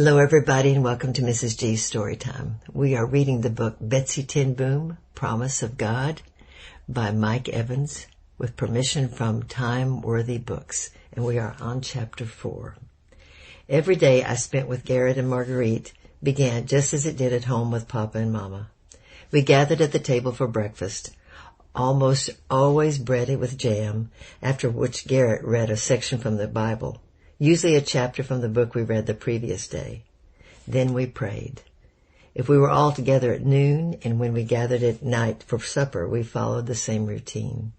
Hello everybody and welcome to Mrs. G's Storytime. We are reading the book Betsy ten Boom, Promise of God by Mike Evans with permission from Time Worthy Books, and we are on chapter 4. Every day I spent with Garrett and Marguerite began just as it did at home with Papa and Mama. We gathered at the table for breakfast, almost always breaded with jam, after which Garrett read a section from the Bible, usually a chapter from the book we read the previous day. Then we prayed. If we were all together at noon, and when we gathered at night for supper, we followed the same routine.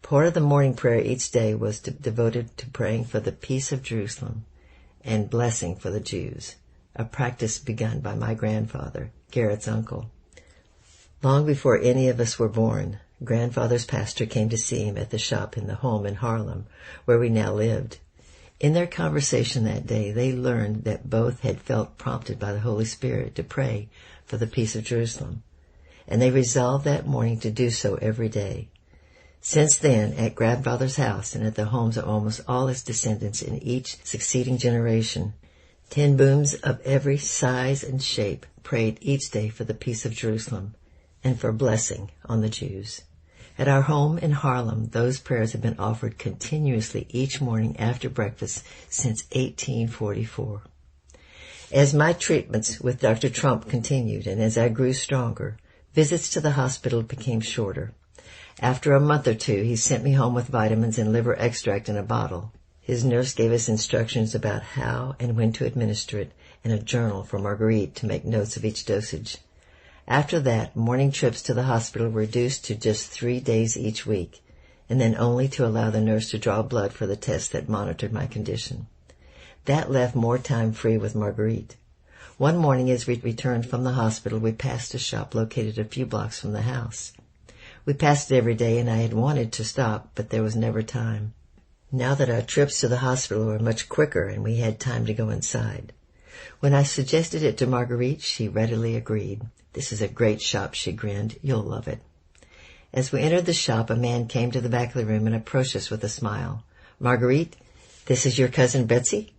Part of the morning prayer each day was devoted to praying for the peace of Jerusalem and blessing for the Jews, a practice begun by my grandfather, Garrett's uncle. Long before any of us were born, Grandfather's pastor came to see him at the shop in the home in Harlem, where we now lived. In their conversation that day, they learned that both had felt prompted by the Holy Spirit to pray for the peace of Jerusalem, and they resolved that morning to do so every day. Since then, at Grandfather's house and at the homes of almost all his descendants in each succeeding generation, 10 booms of every size and shape prayed each day for the peace of Jerusalem and for blessing on the Jews. At our home in Harlem, those prayers have been offered continuously each morning after breakfast since 1844. As my treatments with Dr. Trump continued and as I grew stronger, visits to the hospital became shorter. After a month or two, he sent me home with vitamins and liver extract in a bottle. His nurse gave us instructions about how and when to administer it and a journal for Marguerite to make notes of each dosage. After that, morning trips to the hospital were reduced to just 3 days each week, and then only to allow the nurse to draw blood for the test that monitored my condition. That left more time free with Marguerite. One morning as we returned from the hospital, we passed a shop located a few blocks from the house. We passed it every day, and I had wanted to stop, but there was never time. Now that our trips to the hospital were much quicker and we had time to go inside. When I suggested it to Marguerite, she readily agreed. "This is a great shop," she grinned. "You'll love it." As we entered the shop, a man came to the back of the room and approached us with a smile. "Marguerite, this is your cousin Betsy?"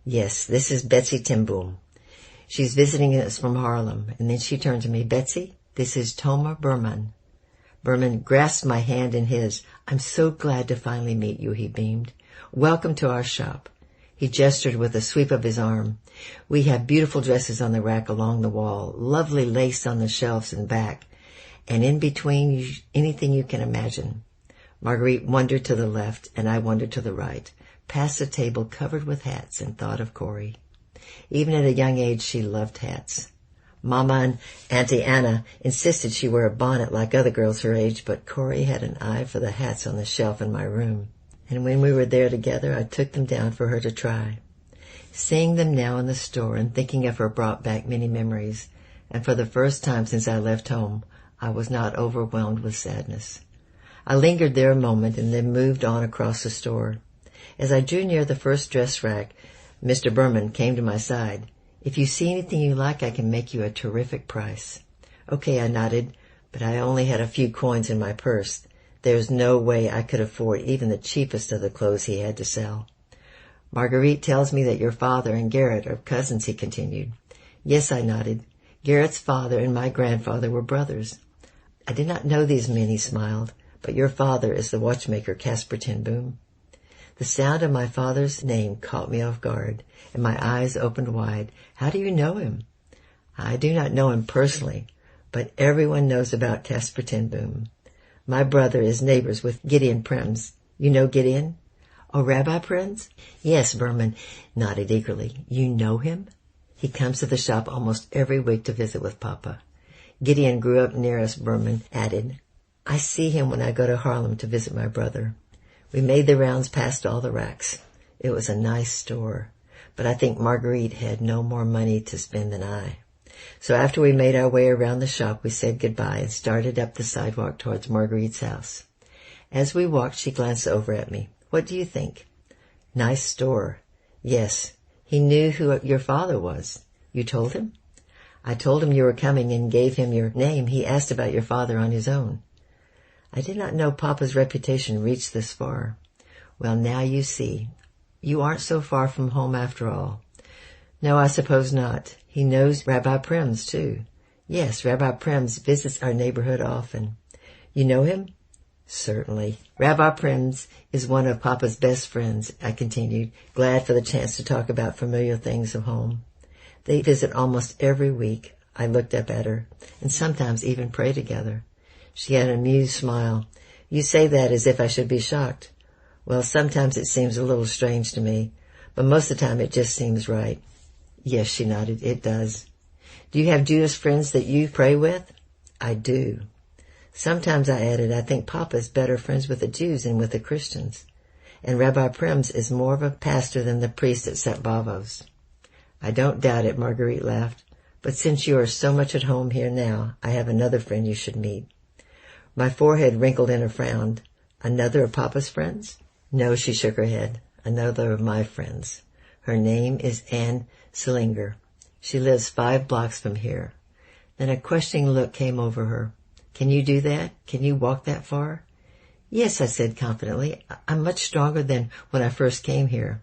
"Yes, this is Betsy ten Boom. She's visiting us from Harlem." And then she turned to me. "Betsy, this is Toma Berman." Berman grasped my hand in his. "I'm so glad to finally meet you," he beamed. "Welcome to our shop." He gestured with a sweep of his arm. "We have beautiful dresses on the rack along the wall, lovely lace on the shelves and back, and in between anything you can imagine." Marguerite wandered to the left, and I wandered to the right, past a table covered with hats, and thought of Corey. Even at a young age, she loved hats. Mama and Auntie Anna insisted she wear a bonnet like other girls her age, but Corey had an eye for the hats on the shelf in my room. And when we were there together, I took them down for her to try. Seeing them now in the store and thinking of her brought back many memories, and for the first time since I left home, I was not overwhelmed with sadness. I lingered there a moment and then moved on across the store. As I drew near the first dress rack, Mr. Berman came to my side. "If you see anything you like, I can make you a terrific price." "Okay," I nodded, but I only had a few coins in my purse. There's no way I could afford even the cheapest of the clothes he had to sell. "Marguerite tells me that your father and Garrett are cousins," he continued. "Yes," I nodded. "Garrett's father and my grandfather were brothers." "I did not know these men," he smiled. "But your father is the watchmaker Caspar ten Boom." The sound of my father's name caught me off guard, and my eyes opened wide. "How do you know him?" "I do not know him personally, but everyone knows about Caspar ten Boom. My brother is neighbors with Gideon Prems. You know Gideon?" "Oh, Rabbi Prems?" "Yes," Berman nodded eagerly. "You know him?" "He comes to the shop almost every week to visit with Papa. Gideon grew up near us," Berman added. "I see him when I go to Harlem to visit my brother." We made the rounds past all the racks. It was a nice store, but I think Marguerite had no more money to spend than I. So after we made our way around the shop, we said goodbye and started up the sidewalk towards Marguerite's house. As we walked, she glanced over at me. "What do you think?" "Nice store." "Yes. He knew who your father was." "You told him?" "I told him you were coming and gave him your name. He asked about your father on his own." I did not know Papa's reputation reached this far. "Well, now you see. You aren't so far from home after all. No, I suppose not. He knows Rabbi Prems, too. Yes, Rabbi Prems visits our neighborhood often. You know him? Certainly. Rabbi Prems is one of Papa's best friends, I continued, glad for the chance to talk about familiar things of home. They visit almost every week. I looked up at her, and sometimes even pray together. She had an amused smile. You say that as if I should be shocked. Well, sometimes it seems a little strange to me, but most of the time it just seems right. Yes, she nodded, it does. Do you have Jewish friends that you pray with? I do. Sometimes, I added, I think Papa is better friends with the Jews than with the Christians, and Rabbi Prems is more of a pastor than the priest at St. Bavo's. I don't doubt it, Marguerite laughed, but since you are so much at home here now, I have another friend you should meet. My forehead wrinkled in a frown. Another of Papa's friends? No, she shook her head. Another of my friends. Her name is Anne Selinger. She lives 5 blocks from here. Then a questioning look came over her. Can you do that? Can you walk that far? Yes, I said confidently. I'm much stronger than when I first came here.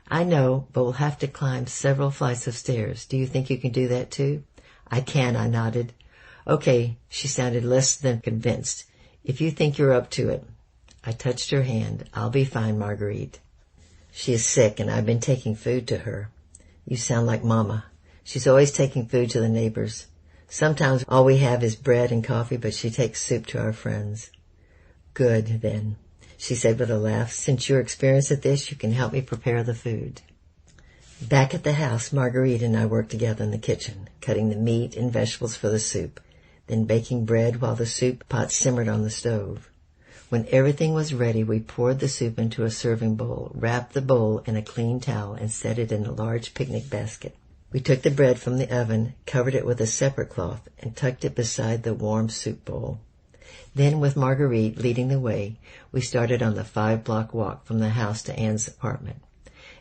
I know, but we'll have to climb several flights of stairs. Do you think you can do that too? I can, I nodded. Okay, she sounded less than convinced. If you think you're up to it. I touched her hand. I'll be fine, Marguerite. She is sick, and I've been taking food to her. You sound like Mama. She's always taking food to the neighbors. Sometimes all we have is bread and coffee, but she takes soup to our friends. Good, then, she said with a laugh. Since you're experienced at this, you can help me prepare the food. Back at the house, Marguerite and I worked together in the kitchen, cutting the meat and vegetables for the soup, then baking bread while the soup pot simmered on the stove. When everything was ready, we poured the soup into a serving bowl, wrapped the bowl in a clean towel, and set it in a large picnic basket. We took the bread from the oven, covered it with a separate cloth, and tucked it beside the warm soup bowl. Then, with Marguerite leading the way, we started on the 5-block walk from the house to Anne's apartment.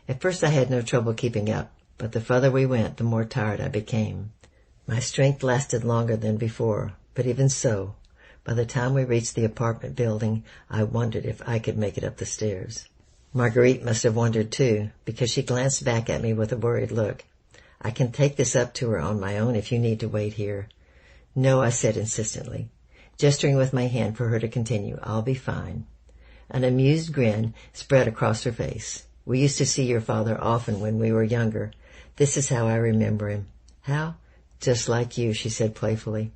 At first I had no trouble keeping up, but the further we went, the more tired I became. My strength lasted longer than before, but even so, by the time we reached the apartment building, I wondered if I could make it up the stairs. Marguerite must have wondered too, because she glanced back at me with a worried look. I can take this up to her on my own if you need to wait here. No, I said insistently, gesturing with my hand for her to continue. I'll be fine. An amused grin spread across her face. We used to see your father often when we were younger. This is how I remember him. How? Just like you, she said playfully.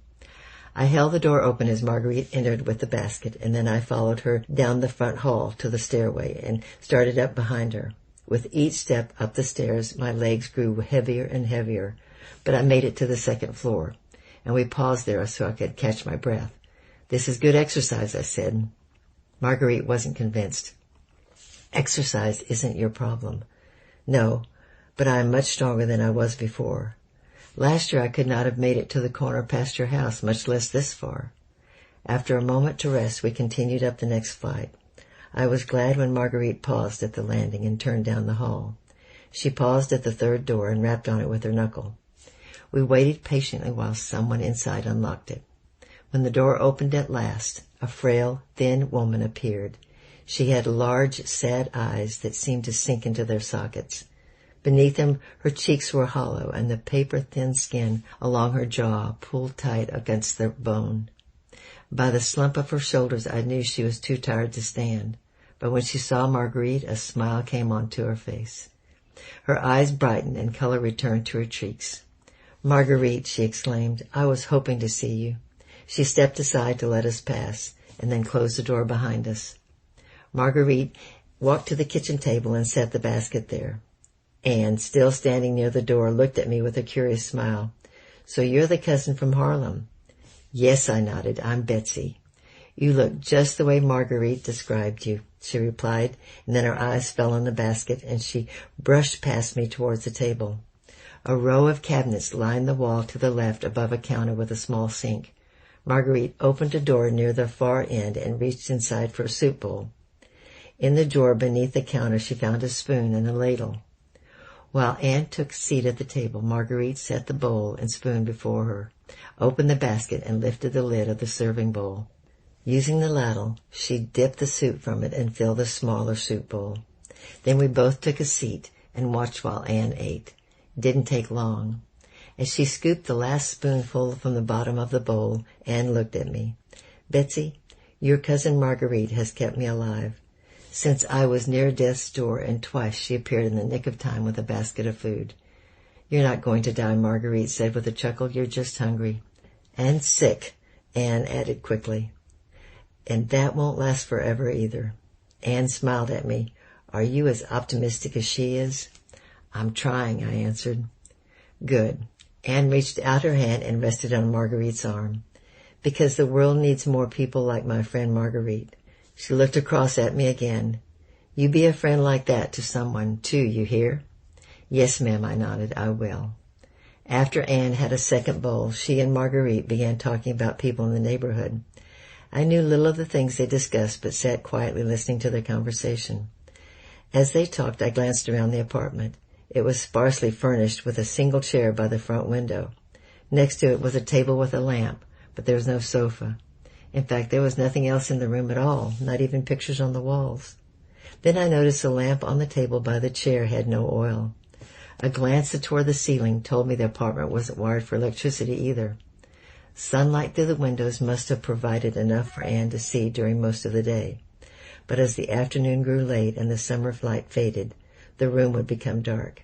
I held the door open as Marguerite entered with the basket, and then I followed her down the front hall to the stairway and started up behind her. With each step up the stairs, my legs grew heavier and heavier, but I made it to the second floor, and we paused there so I could catch my breath. This is good exercise, I said. Marguerite wasn't convinced. Exercise isn't your problem. No, but I am much stronger than I was before. Last year I could not have made it to the corner past your house, much less this far. After a moment to rest, we continued up the next flight. I was glad when Marguerite paused at the landing and turned down the hall. She paused at the 3rd door and rapped on it with her knuckle. We waited patiently while someone inside unlocked it. When the door opened at last, a frail, thin woman appeared. She had large, sad eyes that seemed to sink into their sockets. Beneath them, her cheeks were hollow, and the paper-thin skin along her jaw pulled tight against the bone. By the slump of her shoulders, I knew she was too tired to stand. But when she saw Marguerite, a smile came onto her face. Her eyes brightened and color returned to her cheeks. Marguerite, she exclaimed, I was hoping to see you. She stepped aside to let us pass, and then closed the door behind us. Marguerite walked to the kitchen table and set the basket there. Anne, still standing near the door, looked at me with a curious smile. So you're the cousin from Harlem? Yes, I nodded. I'm Betsy. You look just the way Marguerite described you, she replied, and then her eyes fell on the basket, and she brushed past me towards the table. A row of cabinets lined the wall to the left above a counter with a small sink. Marguerite opened a door near the far end and reached inside for a soup bowl. In the drawer beneath the counter she found a spoon and a ladle. While Anne took a seat at the table, Marguerite set the bowl and spoon before her, opened the basket, and lifted the lid of the serving bowl. Using the ladle, she dipped the soup from it and filled the smaller soup bowl. Then we both took a seat and watched while Anne ate. Didn't take long. As she scooped the last spoonful from the bottom of the bowl, Anne looked at me. "Betsy, your cousin Marguerite has kept me alive since I was near death's door, and twice she appeared in the nick of time with a basket of food." "You're not going to die," Marguerite said with a chuckle. "You're just hungry." "And sick," Anne added quickly. "And that won't last forever either." Anne smiled at me. "Are you as optimistic as she is?" "I'm trying," I answered. "Good." Anne reached out her hand and rested on Marguerite's arm. "Because the world needs more people like my friend Marguerite." She looked across at me again. "You be a friend like that to someone, too, you hear?" "Yes, ma'am," I nodded. "I will." After Anne had a second bowl, she and Marguerite began talking about people in the neighborhood. I knew little of the things they discussed, but sat quietly listening to their conversation. As they talked, I glanced around the apartment. It was sparsely furnished with a single chair by the front window. Next to it was a table with a lamp, but there was no sofa. In fact, there was nothing else in the room at all, not even pictures on the walls. Then I noticed the lamp on the table by the chair had no oil. A glance toward the ceiling told me the apartment wasn't wired for electricity either. Sunlight through the windows must have provided enough for Anne to see during most of the day. But as the afternoon grew late and the summer light faded, the room would become dark.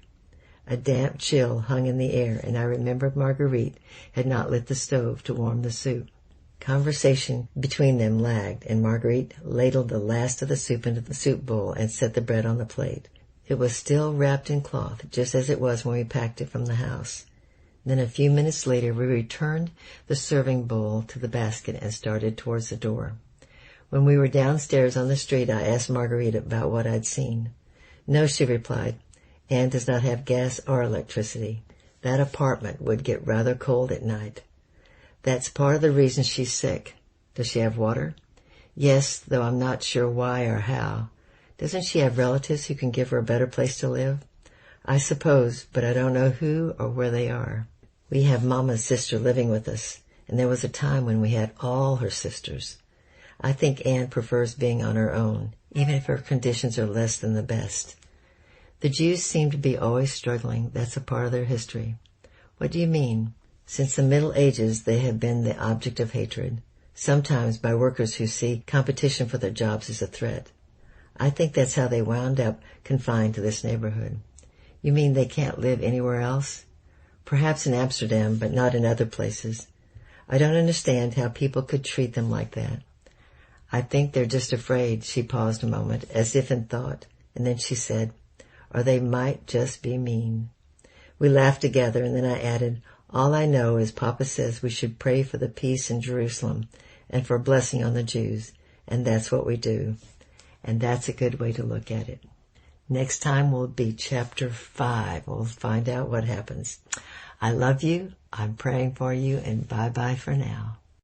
A damp chill hung in the air, and I remembered Marguerite had not lit the stove to warm the soup. Conversation between them lagged, and Marguerite ladled the last of the soup into the soup bowl and set the bread on the plate. It was still wrapped in cloth, just as it was when we packed it from the house. Then a few minutes later we returned the serving bowl to the basket and started towards the door. When we were downstairs on the street, I asked Marguerite about what I'd seen. "No," she replied. "Anne does not have gas or electricity. That apartment would get rather cold at night. That's part of the reason she's sick." "Does she have water?" "Yes, though I'm not sure why or how." "Doesn't she have relatives who can give her a better place to live?" "I suppose, but I don't know who or where they are. We have Mama's sister living with us, and there was a time when we had all her sisters. I think Anne prefers being on her own, even if her conditions are less than the best." "The Jews seem to be always struggling. That's a part of their history." "What do you mean?" "Since the Middle Ages, they have been the object of hatred, sometimes by workers who see competition for their jobs as a threat. I think that's how they wound up confined to this neighborhood." "You mean they can't live anywhere else?" "Perhaps in Amsterdam, but not in other places. I don't understand how people could treat them like that. I think they're just afraid." She paused a moment, as if in thought, and then she said, "Or they might just be mean." We laughed together, and then I added, "All I know is Papa says we should pray for the peace in Jerusalem and for blessing on the Jews, and that's what we do. And that's a good way to look at it." Next time will be Chapter 5. We'll find out what happens. I love you. I'm praying for you, and bye-bye for now.